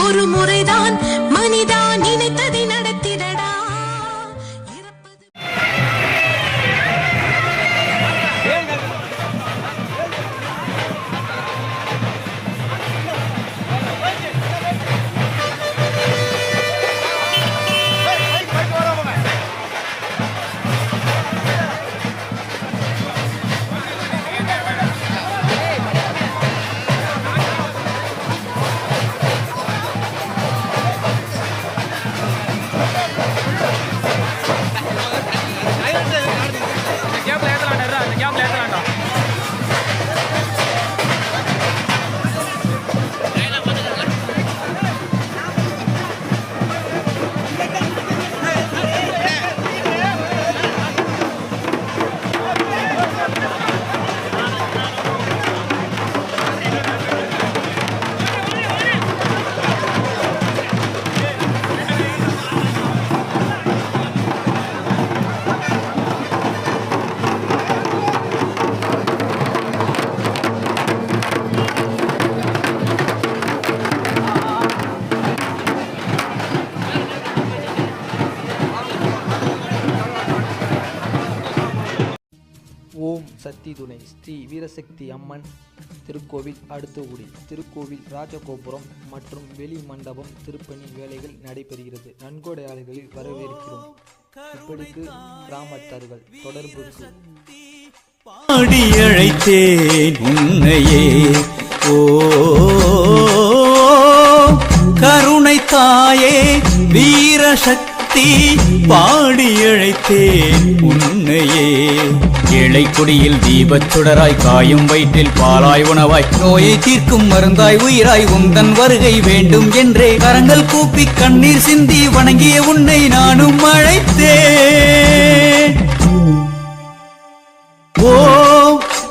ஒரு முறைதான் மனிதா நினைத்ததை நடத்திடடா. ஓம் சக்தி துணை ஸ்ரீ வீரசக்தி அம்மன் திருக்கோவில் அடுத்தகுடி திருக்கோவில் ராஜகோபுரம் மற்றும் வெளி மண்டபம் திருப்பணி வேலைகள் நடைபெறுகிறது. நன்கொடையாளர்களில் வரவேற்கிறோம். இப்படிக்கு கிராமத்தார்கள் தொடர்புக்கு பாடி அழைத்தேன் உன்னையே ஓ கருணை தாயே வீரசக்தி பாடி அழைத்தேன் உன்னையே. ஏழை குடியில் தீபச் சுடராய் காயும் வயிற்றில் பாலாய் உணவாய் நோயை தீர்க்கும் மருந்தாய் உயிராய் உந்தன் வருகை வேண்டும் என்றே கரங்கள் கூப்பி கண்ணீர் சிந்தி வணங்கிய உன்னை நானும் அழைத்தேன். ஓ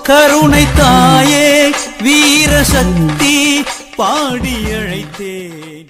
கருணை தாயே வீரசக்தி பாடி அழைத்தேன்.